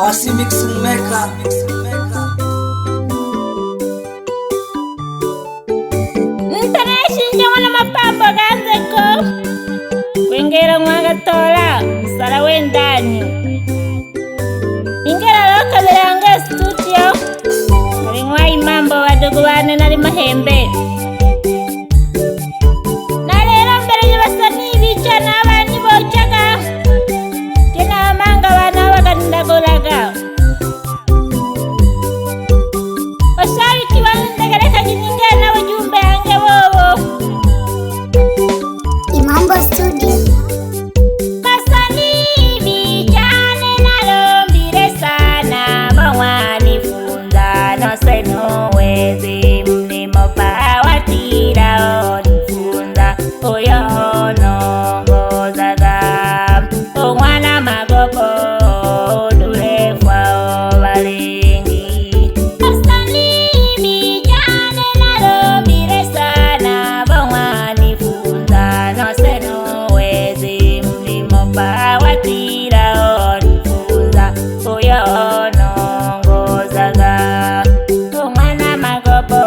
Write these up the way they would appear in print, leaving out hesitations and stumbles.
Awasi mixing maker. Shinje wana mapambo ganzeko kwengera mwagatola sala wendani ingera loka belange studio muri mwai mambo wadogo bane nali mahembe nalero mbere y'abasani bicana abani bocaga kena amanga bana bagandagolaga oshabi kibandegereka jiningena wajumbe ange bobo Mambo Studio. Kasani vijane nalombire sana mawani funda no seno wezi mlimo PAWA TILA onifunda oyo no gozaga omwana magopo dure kwa obalengi. Kasani vijane nalombire sana mawani funda no seno wezi mlimo PAWA TILA onifunda oyo no gozaga omwana magopo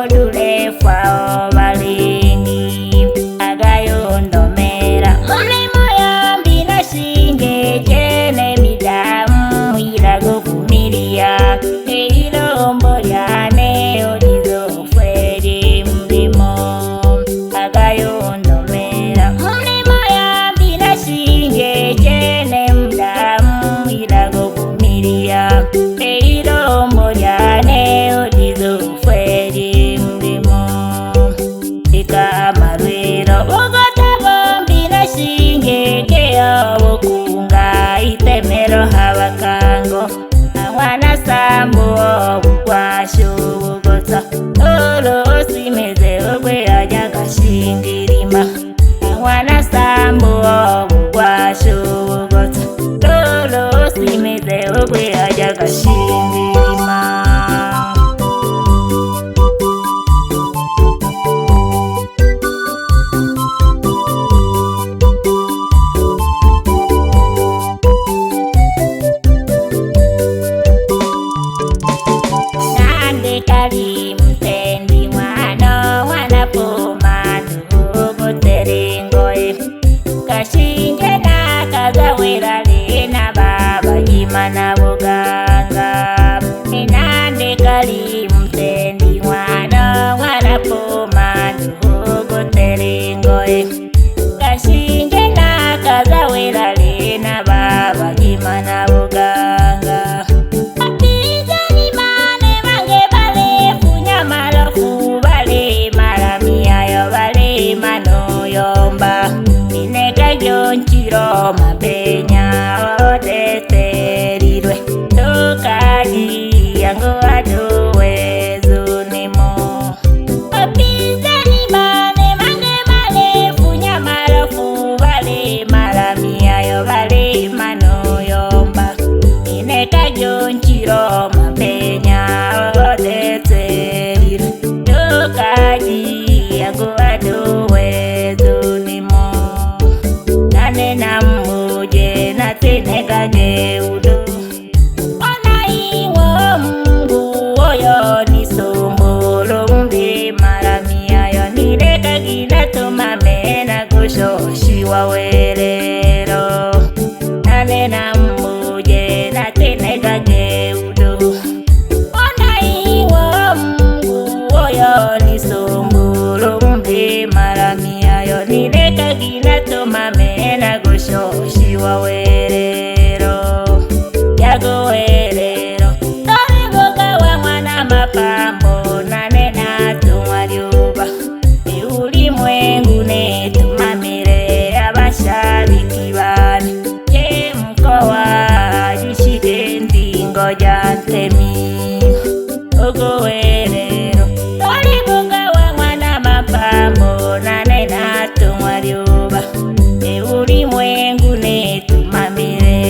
dure kwa obalengi agayondomera mulimo yombi no Shinje jene midamu iragovumilia eilombo lyane olizofweri mlimo agayondomera mulimo yombi no Shinje jene midamu iragovumilia eilombo lyane olizofweri mlimo ikamarwero ugochajo mbina Shinje keyo bukunga itemero habakango amwana sambu obugwasho bugota olo simeze ogwe ajaga shingirima amwana sambu obugwasho bugota olo simeze ogwe ajaga shingirima. Kali mtendi mwana pomanu goterengoe Kashinje na kazawera lena baba imana buganga minande kali mtendi mwana pomanu goterengoe Kashinje na kazawera lena baba imana buganga Jonchiro mabenya odeterirwe tokaji yango adowe zunimo opizani mane mange male funya marafu vale malamia yo vale mano yomba ineka jonchiro mabenya odeterirwe tokaji yango adowe zunimo namuje na teneka jeudo ona iwo Mungu oyo ni sombolo mbi maramia yo nireka gila tumame na kushoshiwa werero nane namuje na teneka jeudo ona iwo Mungu oyo ni sombolo mbi maramia yo nireka gila tumame na kushoshiwa werero yago werero toriboga wa mwana mapambo nane natumwa lyuba ulimwengu netumamire abashabiki bane ye mkowa jishike ndingo jantemi ogo werero toriboga wa mwana mapambo nane natumwa lyuba ulimwengu netumamire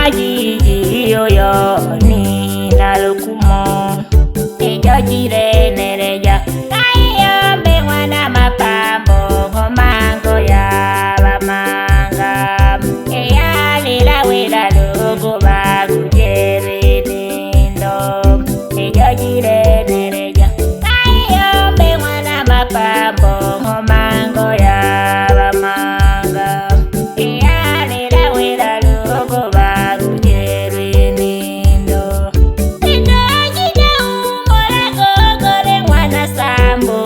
majiji yoyo ni nalukumo Ijo jirenereja Kayo mwana mapambo Ngomango ya bamanga Eya lila wila lugu bagu jere nindo Ijo jirenereja Kayo mwana mapambo Ngomango ya bamanga Eya lila wila lugu bagu jere nindo Nindo jide umora gogore mwana sambo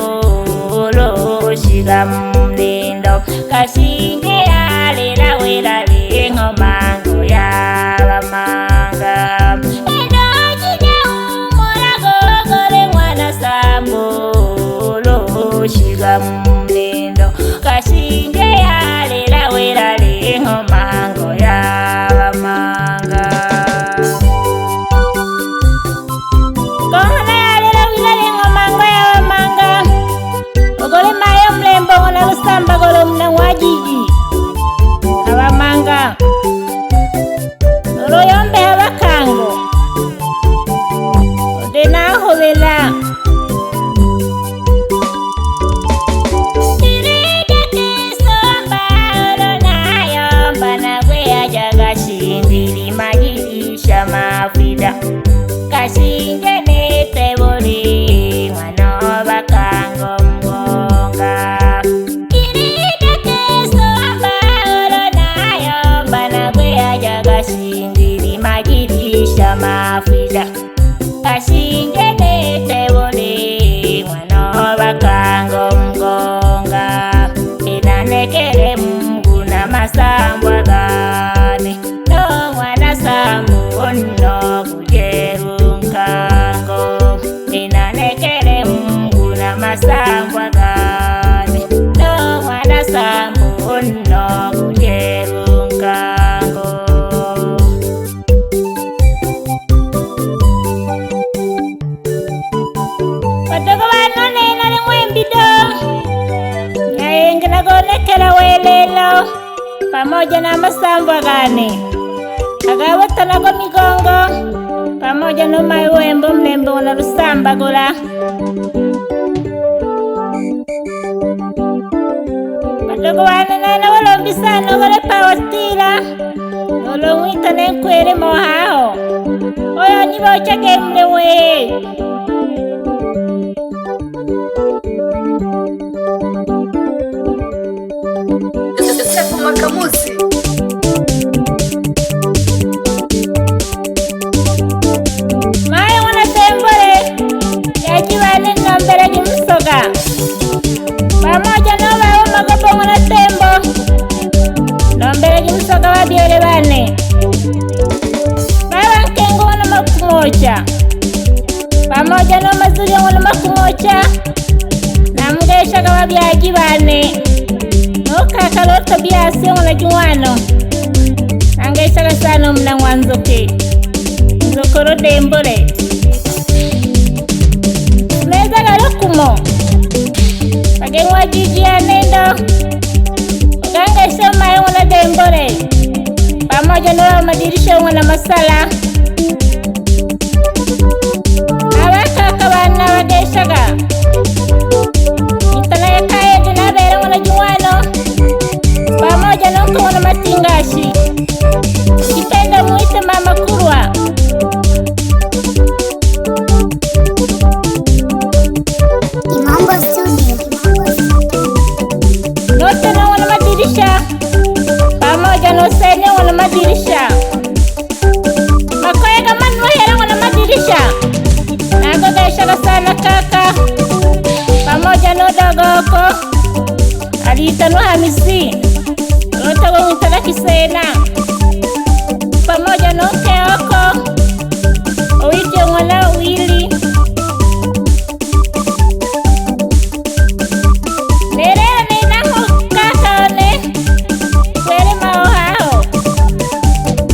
Lo shiga mlindo Kashinje ya lila wila lingo mango ya bamanga Nindo jide umora gogore mwana sambo Lo shiga mlindo Kashinje ya lila wila lingo mango ya bamanga Kongana ya lila wila lingo mango ya bamanga Ogole mayo mlembo ngona lusamba golo mna wajiji Abamanga Nolo yombe abakango Odena hovela Irida kisomba olo na yomba na kwea jaga shindili majiji shamafida Kashinje nete boli Mwano bakango mgonga Irida kisomba olo na yomba na kwea jaga shindili majiji shamafida Kashinje nete boli Mwano bakango mgonga Inanekele mungu na masambwa gani No mwana sambu no kujeru nkango Inanekele mungu na masambwa gani No mwana sambu no kujeru nkango Wadogo wanone nari mwembido Nyaengina gonekela welelo Pamoja na masambwa gani Agawata nago migongo Pamoja no maiwembo mlembo na lusamba gola Wadogo wanone na walombisano gole PAWA TILA Nolo mwita nenkwere mohao Oyo nibo chake mlewe Makamuzi Maya wana tembole Yajiwane nombele jimsoga Pamoja no bawo magopo wana tembo Nombele jimsoga wabiole bane Bawa nkengo wana makumocha Pamoja no mazuri wana makumocha Na mgesha kawa biaji bane Noka kalota biasi wana juwano Nangesha kasano mna wanzoke Nzokoro dembole Meza galokumo Pagengwa jiji ya nendo Oganga shoma wana dembole Pamoja nwa madirisha wana masala Awaka kawana wageshaga Itana ya kaya dinabera wana juwano Pamoja nonko wana matingashi Kipenda muite mama kurwa Imambo Studio Note na wana madirisha Pamoja no sene wana madirisha Makoya kama nuhera wana madirisha Nagogeshaga sana kaka Pamoja no dogoko Alita no hamisi Note wenyitala kisena Pamoja no keoko Owite mwana wili Nerera ninaho kaka one Kwere mao hao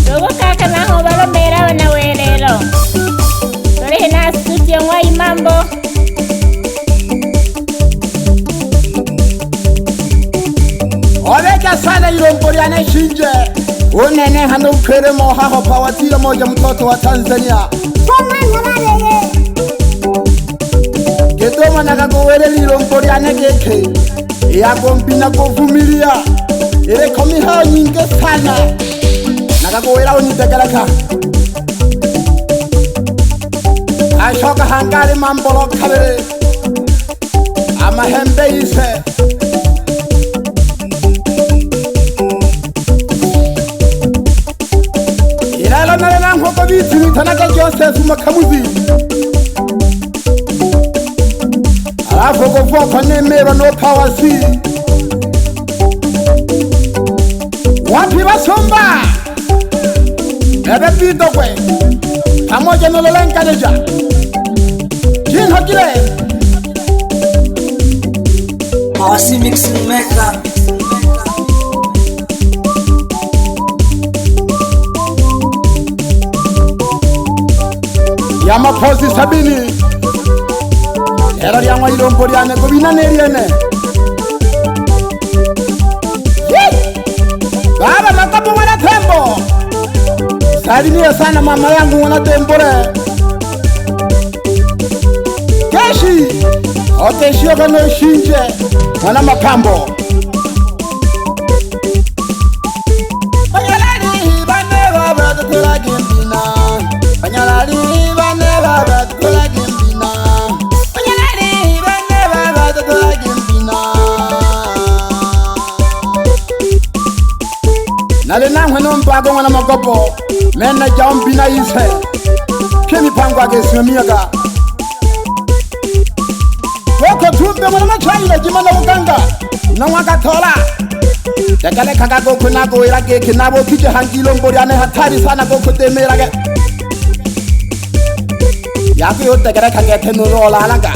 Dogo kaka naho balo mera wana welelo Dore hena studio mwai mambo Olega sana iromboriane Shinje unene hano ukwere mohaho PAWA TILA moja mtoto wa Tanzania Gedoma nakagowele lilombo lyane geke yagombina kuvumilia ile komiha nyingi sana nakagowela unitegeleka ashoka hangari mambolo kabele amahembe ise ilalo nalena nkoko biti nitanaka Joseph Makamuzi alafu kuvoko nemero no PAWA si wapi basomba ebe bito kwe pamoja nololenka deja jinho kile PAWA si mixing maker ya mapozi 70 era lyangwa ilombo lyane kubina neliene baba makapo wana tembo salimia sana mama yangu wana tembole keshi oteshio kano Shinje wana mapambo banyalali bane baba tukula gimbina banyalali bane baba tukula gimbina banyalali bane baba tukula gimbina nale nangwe nombago wana magopo mena jambina ise kemi pangwa gesimamiaga Woko tumbe mwana machanga jimana uganga na wakatola Tekale kaka goku nago irage kinabo kije hangilo mboriane hatari sana goku temerage Yaki yote kare kage tenuro lalaga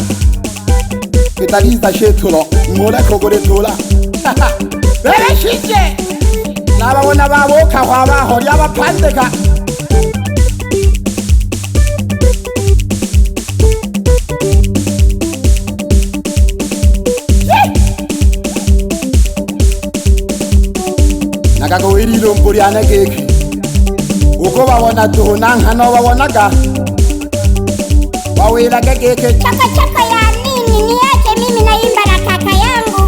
Kitaliza shetulo ngole kogore tola Bere Shinje Naba wana baboka waba hori abapandeka Nakago irilo mboriane geki uko babona tuhunanga no babonaga wawila geke Chaka ya nini niache mimi naimba na kaka yangu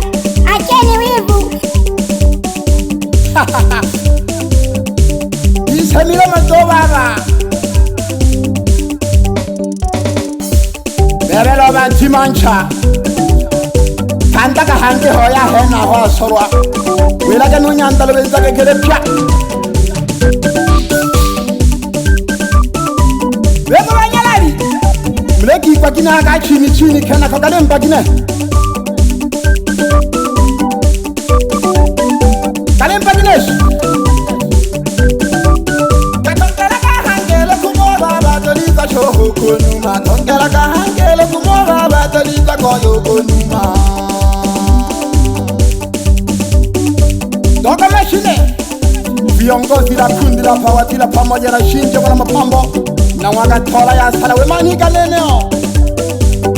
acheni wivu Isemile matobaba Bebelo banti mancha Kandaka hange hoya hena hoa sorwa Wilage nunyandalo bezage kerepya Bebo banyalari Mleki kwa kina haka chini kena kakale mpakine Kale mpakineshi Katongela kahangele kumora batoliza shoho konuma Tongela kahangele kumora batoliza koyo konuma Doga meshine viongozi la kundi la PAWA TILA pamoja na Shinje wana mapambo na wakatola ya sala we Manyika neneo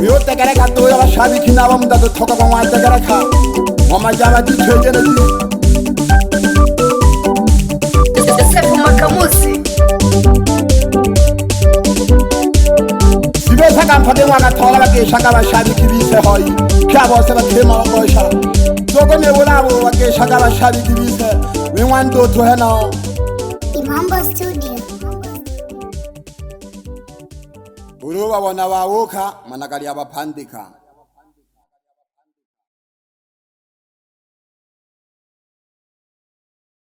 yote gereka toyo bashabiki nabo mudado toka kwa mwate gereka wamajaba ditwegene di Joseph Makamuzi Sibesa kampade wakatola bakeshaka bashabiki bise hoyi kyabose batema bakosha Dogo nebulabo bakeshaka bashabiki bise we wando to hena Mambo Studio Uruba wana wawoka manakali abapandika